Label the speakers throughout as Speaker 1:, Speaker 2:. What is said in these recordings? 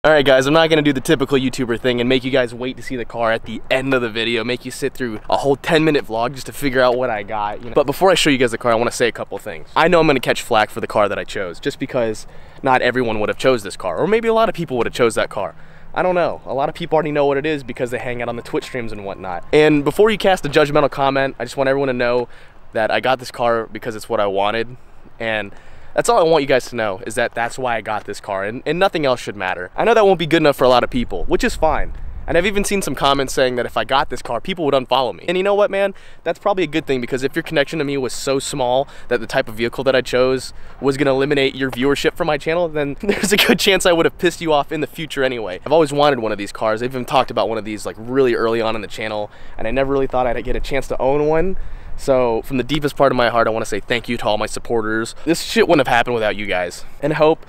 Speaker 1: Alright guys, I'm not gonna do the typical YouTuber thing and make you guys wait to see the car at the end of the video, make you sit through a whole 10-minute vlog just to figure out what I got, you know? But before I show you guys the car, I wanna say a couple things. I know I'm gonna catch flack for the car that I chose, just because not everyone would have chose this car, or maybe a lot of people would have chose that car. I don't know. A lot of people already know what it is because they hang out on the Twitch streams and whatnot. And before you cast a judgmental comment, I just want everyone to know that I got this car because it's what I wanted, and that's all I want you guys to know, is that that's why I got this car, and nothing else should matter. I know that won't be good enough for a lot of people, which is fine. And I've even seen some comments saying that if I got this car, people would unfollow me. And you know what, man? That's probably a good thing, because if your connection to me was so small that the type of vehicle that I chose was gonna eliminate your viewership from my channel, then there's a good chance I would have pissed you off in the future anyway. I've always wanted one of these cars. I've even talked about one of these like really early on in the channel, and I never really thought I'd get a chance to own one. So from the deepest part of my heart, I want to say thank you to all my supporters. This shit wouldn't have happened without you guys, and I hope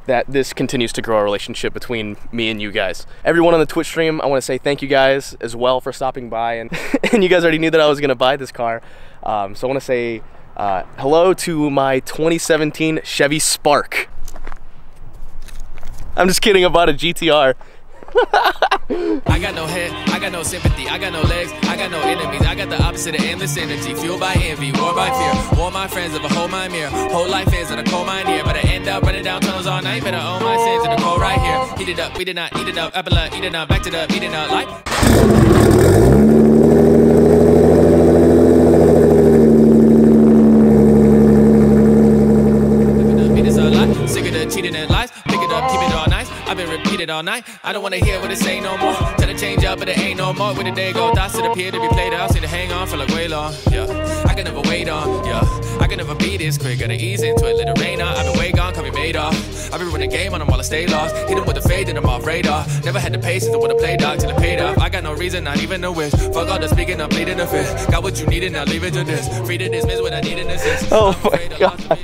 Speaker 1: that this continues to grow our relationship between me and you guys. Everyone on the Twitch stream, I want to say thank you guys as well for stopping by, and and you guys already knew that I was going to buy this car. So I want to say hello to my 2017 Chevy Spark. I'm just kidding about a GTR.
Speaker 2: I got no head, I got no sympathy, I got no legs, I got no enemies, I got the opposite of endless energy, fueled by envy, war by fear, war my friends of a whole mind mirror, whole life is in a coal mine here, but I end up running down tunnels all night, better own my sins in the cold right here, heat it up, we did not eat it up, apple eat it up, back to the eating up, like. Sick of the cheating and lies, pick it up, keep it all nice. I've been repeated all night. I don't wanna hear what it say no more. Tell to change up, but it ain't no more. When the day go, thoughts that appear to be played out. Seem to hang on for like way long. Yeah, I can never wait on. Yeah, I can never be this quick. Gotta ease into it, let it rain on. I've been way gone, call me made off. I've been running game on them while I stay lost. Hit them with the fade and I'm off radar. Never had the patience to wanna play dog till it paid off. I got no reason, not even a wish. Fuck all the speaking, I'm bleeding the fist. Got what you needed, now leave it to this. Free to dismiss what I need in assist.
Speaker 1: Oh my god.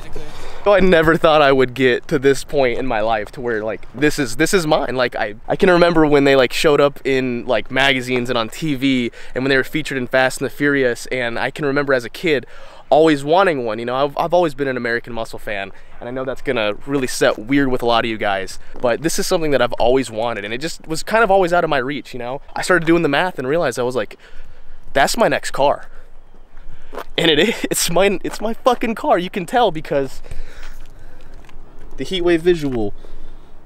Speaker 1: I never thought I would get to this point in my life to where like this is mine. Like I can remember when they like showed up in like magazines and on TV, and when they were featured in Fast and the Furious, and I can remember as a kid always wanting one. You know, I've always been an American Muscle fan, and I know that's gonna really set weird with a lot of you guys, but this is something that I've always wanted, and it just was kind of always out of my reach, you know? I started doing the math and realized I was like, that's my next car. And it's my fucking car. You can tell because the heatwave visual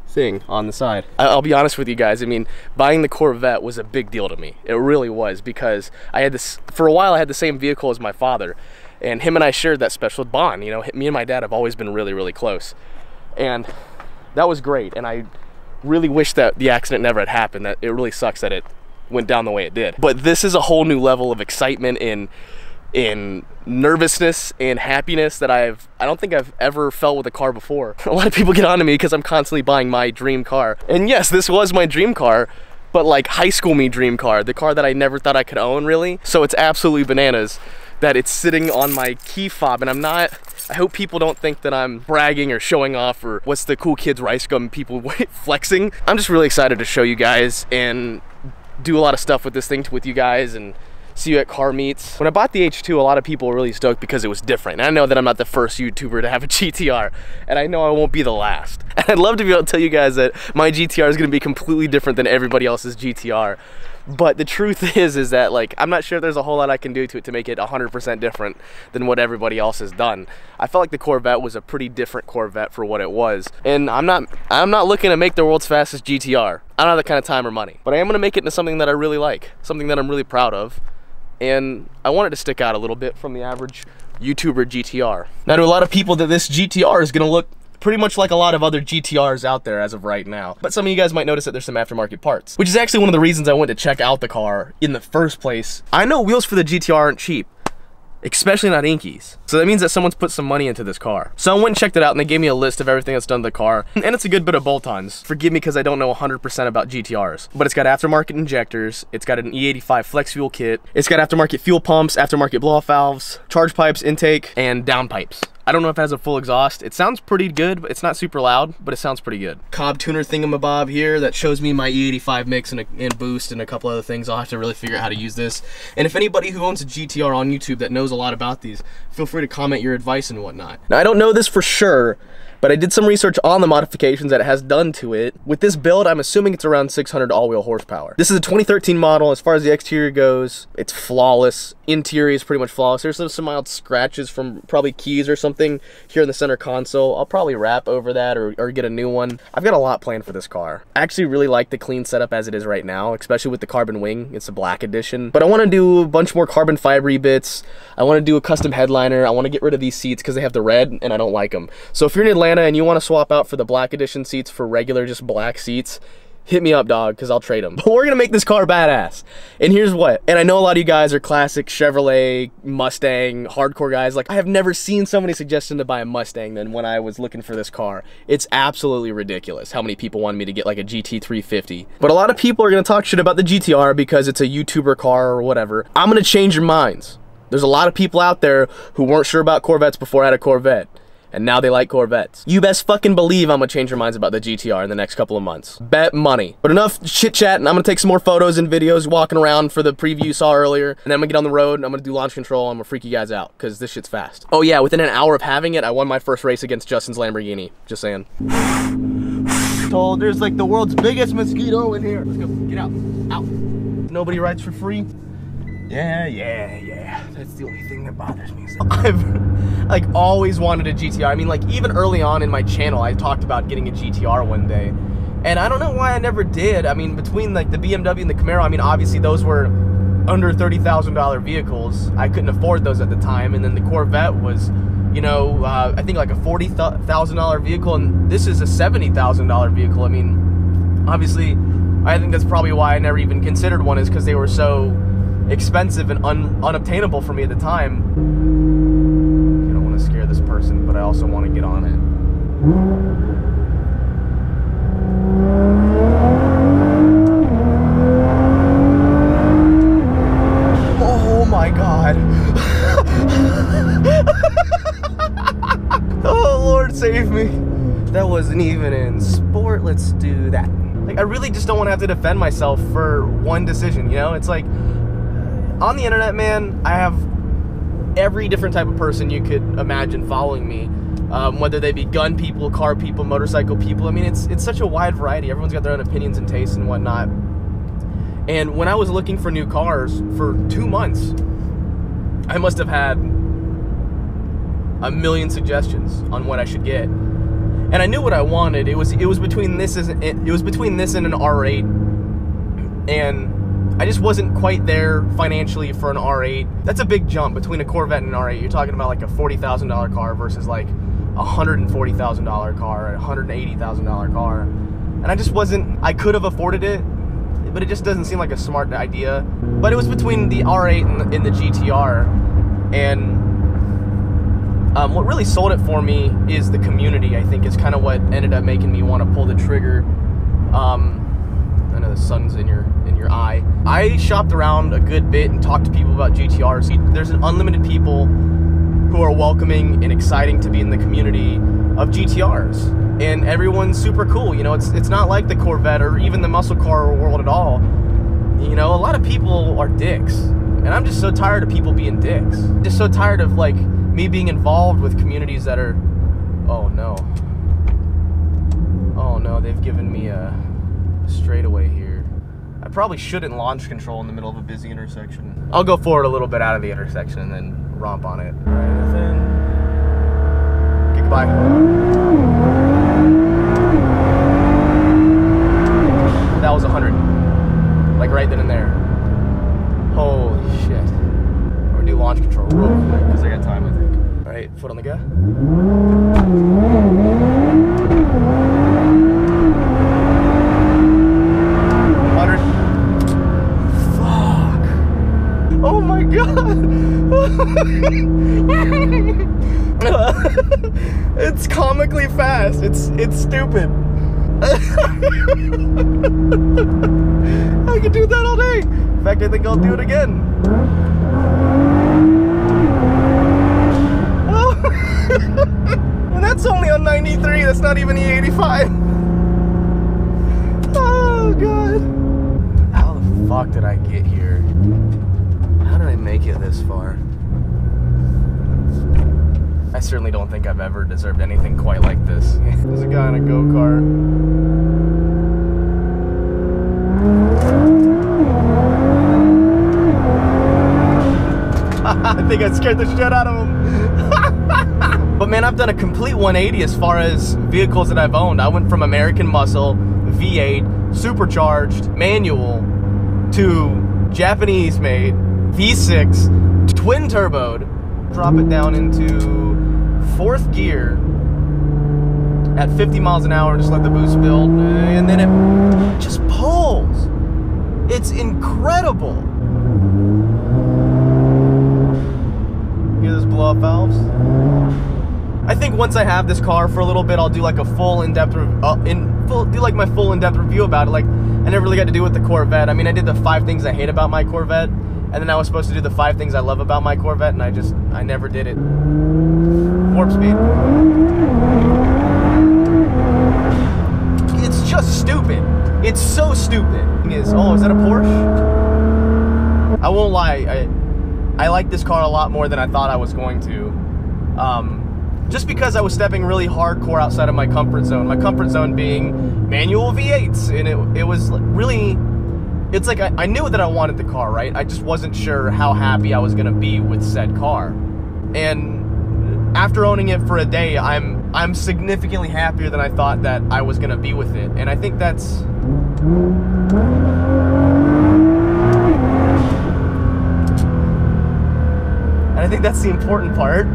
Speaker 1: thing on the side. I'll be honest with you guys, I mean, buying the Corvette was a big deal to me. It really was, because I had this, for a while I had the same vehicle as my father, and him and I shared that special bond, you know? Me and my dad have always been really, really close. And that was great, and I really wish that the accident never had happened. That it really sucks that it went down the way it did. But this is a whole new level of excitement in nervousness and happiness that I don't think I've ever felt with a car before. A lot of people get on to me because I'm constantly buying my dream car. And yes, this was my dream car, but like high school me dream car, the car that I never thought I could own really. So it's absolutely bananas that it's sitting on my key fob, and I hope people don't think that I'm bragging or showing off, or what's the cool kids rice gum people flexing. I'm just really excited to show you guys and do a lot of stuff with this thing with you guys, and see you at car meets. When I bought the H2, a lot of people were really stoked because it was different. And I know that I'm not the first YouTuber to have a GTR, and I know I won't be the last. And I'd love to be able to tell you guys that my GTR is gonna be completely different than everybody else's GTR. But the truth is that like, I'm not sure there's a whole lot I can do to it to make it 100% different than what everybody else has done. I felt like the Corvette was a pretty different Corvette for what it was. And I'm not looking to make the world's fastest GTR. I don't have that kind of time or money. But I am gonna make it into something that I really like, something that I'm really proud of. And I want it to stick out a little bit from the average YouTuber GTR. Now, to a lot of people, that this GTR is gonna look pretty much like a lot of other GTRs out there as of right now. But some of you guys might notice that there's some aftermarket parts, which is actually one of the reasons I went to check out the car in the first place. I know wheels for the GTR aren't cheap, especially not Inkies. So that means that someone's put some money into this car. So I went and checked it out, and they gave me a list of everything that's done to the car, and it's a good bit of bolt-ons. Forgive me because I don't know 100% about GTRs, but it's got aftermarket injectors, it's got an E85 flex fuel kit, it's got aftermarket fuel pumps, aftermarket blow-off valves, charge pipes, intake, and downpipes. I don't know if it has a full exhaust. It sounds pretty good, but it's not super loud, but it sounds pretty good. Cobb tuner thingamabob here that shows me my E85 mix and boost and a couple other things. I'll have to really figure out how to use this. And if anybody who owns a GTR on YouTube that knows a lot about these, feel free to comment your advice and whatnot. Now, I don't know this for sure, but I did some research on the modifications that it has done to it. With this build, I'm assuming it's around 600 all-wheel horsepower. This is a 2013 model. As far as the exterior goes, it's flawless. Interior is pretty much flawless. There's some mild scratches from probably keys or something here in the center console. I'll probably wrap over that or get a new one. I've got a lot planned for this car. I actually really like the clean setup as it is right now, especially with the carbon wing. It's a black edition, but I want to do a bunch more carbon fiber bits. I want to do a custom headliner. I want to get rid of these seats because they have the red and I don't like them. So if you're in Atlanta and you want to swap out for the black edition seats for regular just black seats, hit me up, dog, because I'll trade them. But we're gonna make this car badass. And here's what, and I know a lot of you guys are classic Chevrolet, Mustang, hardcore guys. Like, I have never seen somebody suggesting to buy a Mustang than when I was looking for this car. It's absolutely ridiculous how many people wanted me to get like a GT350. But a lot of people are gonna talk shit about the GTR because it's a YouTuber car or whatever. I'm gonna change your minds. There's a lot of people out there who weren't sure about Corvettes before I had a Corvette, and now they like Corvettes. You best fucking believe I'm gonna change your minds about the GTR in the next couple of months. Bet money. But enough chit chat, and I'm gonna take some more photos and videos walking around for the preview you saw earlier, and then I'm gonna get on the road and I'm gonna do launch control. I'm gonna freak you guys out because this shit's fast. Oh yeah, within an hour of having it, I won my first race against Justin's Lamborghini. Just saying. Told there's like the world's biggest mosquito in here. Let's go, get out, out. Nobody rides for free. Yeah. That's the only thing that bothers me. I've like always wanted a GTR. I mean, like even early on in my channel, I talked about getting a GTR one day. And I don't know why I never did. I mean, between like the BMW and the Camaro, I mean, obviously those were under $30,000 vehicles. I couldn't afford those at the time. And then the Corvette was, you know, I think like a $40,000 vehicle. And this is a $70,000 vehicle. I mean, obviously, I think that's probably why I never even considered one, is because they were so expensive and unobtainable for me at the time. I don't want to scare this person, but I also want to get on it. Oh my God. Oh Lord, save me. That wasn't even in sport. Let's do that. Like, I really just don't want to have to defend myself for one decision, you know? It's like, on the internet, man, I have every different type of person you could imagine following me, whether they be gun people, car people, motorcycle people. I mean, it's such a wide variety. Everyone's got their own opinions and tastes and whatnot. And when I was looking for new cars for 2 months, I must have had a million suggestions on what I should get. And I knew what I wanted. It was between this and an R8, and I just wasn't quite there financially for an R8. That's a big jump between a Corvette and an R8. You're talking about like a $40,000 car versus like a $140,000 car, a $180,000 car. And I just wasn't, I could have afforded it, but it just doesn't seem like a smart idea. But it was between the R8 and the GTR. And what really sold it for me is the community, I think, is kind of what ended up making me want to pull the trigger. I know the sun's in your eye. I shopped around a good bit and talked to people about GTRs. There's an unlimited people who are welcoming and exciting to be in the community of GTRs, and everyone's super cool. You know, it's not like the Corvette or even the muscle car world at all. You know, a lot of people are dicks, and I'm just so tired of people being dicks. Just so tired of like me being involved with communities that are, oh no, they've given me a straightaway here. I probably shouldn't launch control in the middle of a busy intersection. I'll go forward a little bit out of the intersection and then romp on it. Right then. Okay, goodbye. That was 100. Like right then and there. Holy shit. I'm gonna do launch control real quick because I got time, I think. Alright, foot on the gas. Oh my God! It's comically fast. It's stupid. I could do that all day. In fact, I think I'll do it again. Oh. And that's only on 93. That's not even E85. Oh God! How the fuck did I get here? How did I make it this far? I certainly don't think I've ever deserved anything quite like this. There's a guy in a go-kart. I think I scared the shit out of him. But man, I've done a complete 180 as far as vehicles that I've owned. I went from American Muscle, V8, supercharged, manual, to Japanese-made, V6, twin turboed. Drop it down into 4th gear at 50 miles an hour, just let the boost build, and then it just pulls. It's incredible. Hear those blow-up valves? I think once I have this car for a little bit, I'll do like a full in-depth my full in-depth review about it. Like, I never really got to do with the Corvette. I mean, I did the 5 things I hate about my Corvette, and then I was supposed to do the 5 things I love about my Corvette, and I never did it. Warp speed. It's just stupid. It's so stupid. Oh, is that a Porsche? I won't lie, I like this car a lot more than I thought I was going to. Just because I was stepping really hardcore outside of my comfort zone. My comfort zone being manual V8s, and it was really, it's like I knew that I wanted the car, right? I just wasn't sure how happy I was gonna be with said car. And after owning it for a day, I'm significantly happier than I thought that I was gonna be with it. And I think that's the important part.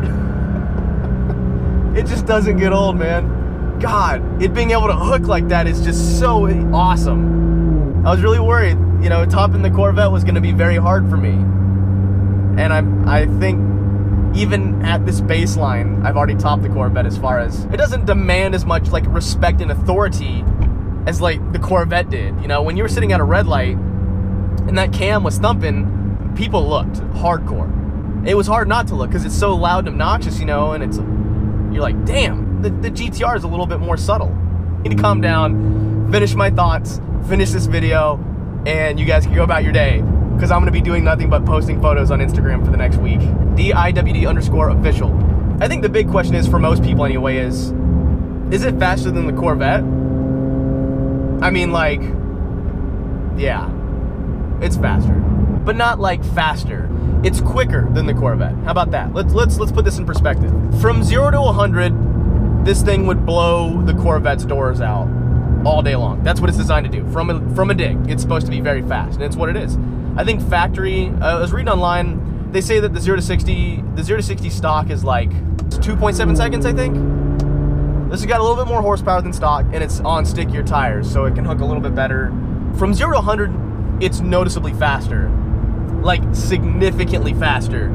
Speaker 1: It just doesn't get old, man. God, it being able to hook like that is just so awesome. I was really worried, you know, topping the Corvette was going to be very hard for me. And I think even at this baseline, I've already topped the Corvette as far as, it doesn't demand as much like respect and authority as like the Corvette did. You know, when you were sitting at a red light and that cam was thumping, people looked hardcore. It was hard not to look because it's so loud and obnoxious, you know, and you're like, damn, the GTR is a little bit more subtle. I need to calm down, finish my thoughts, finish this video, and you guys can go about your day, because I'm going to be doing nothing but posting photos on Instagram for the next week. DIWD_official. I think the big question is, for most people anyway, is it faster than the Corvette? I mean, like, yeah, it's faster, but not like faster. It's quicker than the Corvette. How about that? Let's put this in perspective. From 0 to 100, this thing would blow the Corvette's doors out all day long. That's what it's designed to do. From a dig, it's supposed to be very fast, and it's what it is. I think factory. I was reading online. They say that the 0 to 60 stock is like 2.7 seconds. I think this has got a little bit more horsepower than stock, and it's on stickier tires, so it can hook a little bit better. From 0 to 100, it's noticeably faster. Like, significantly faster.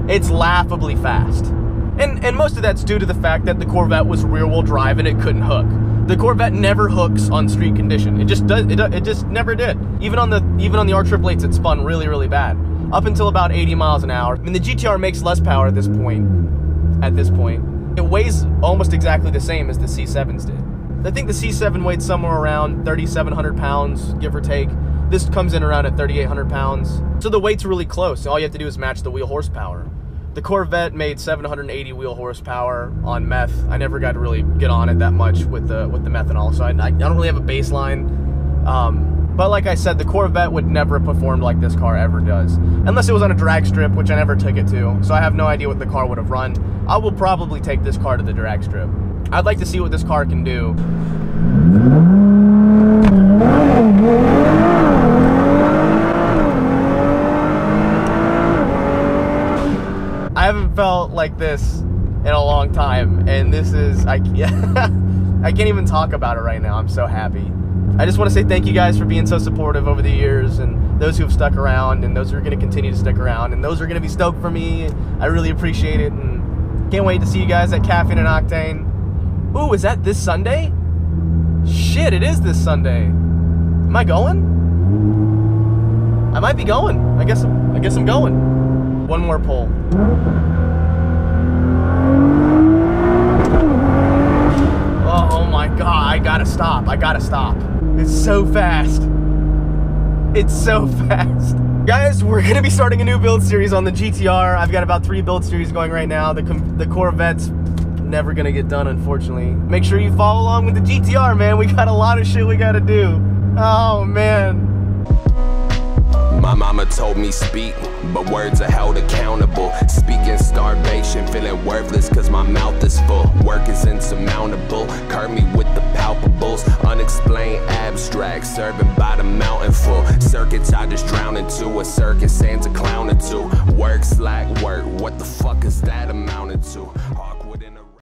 Speaker 1: It's laughably fast. And most of that's due to the fact that the Corvette was rear-wheel drive and it couldn't hook. The Corvette never hooks on street condition. It just does. It just never did. Even on the R888s, it spun really, really bad. Up until about 80 miles an hour. I mean, the GTR makes less power at this point. It weighs almost exactly the same as the C7s did. I think the C7 weighed somewhere around 3,700 pounds, give or take. This comes in around at 3,800 pounds. So the weight's really close. All you have to do is match the wheel horsepower. The Corvette made 780 wheel horsepower on meth. I never got to really get on it that much with the methanol, so I don't really have a baseline. But like I said, the Corvette would never have performed like this car ever does. Unless it was on a drag strip, which I never took it to. So I have no idea what the car would have run. I will probably take this car to the drag strip. I'd like to see what this car can do. I haven't felt like this in a long time, and this is, I can't even talk about it right now. I'm so happy. I just want to say thank you guys for being so supportive over the years, and those who have stuck around, and those who are going to continue to stick around, and those who are going to be stoked for me. I really appreciate it, and can't wait to see you guys at Caffeine and Octane. Ooh, is that this Sunday? Shit, it is this Sunday. Am I going? I might be going. I guess I'm going. One more pull. Oh my god, I gotta stop. It's so fast. It's so fast. Guys, we're gonna be starting a new build series on the GTR. I've got about 3 build series going right now. The Corvette's never gonna get done, unfortunately. Make sure you follow along with the GTR, man. We got a lot of shit we gotta do. Oh, man.
Speaker 3: My mama told me speak, but words are held accountable. Speaking starvation, feeling worthless cause my mouth is full. Work is insurmountable, curb me with the palpables. Unexplained abstract, serving by the mountain full. Circuits I just drown into, a circus, Santa clown or two. Work, slack, work, what the fuck is that amounting to?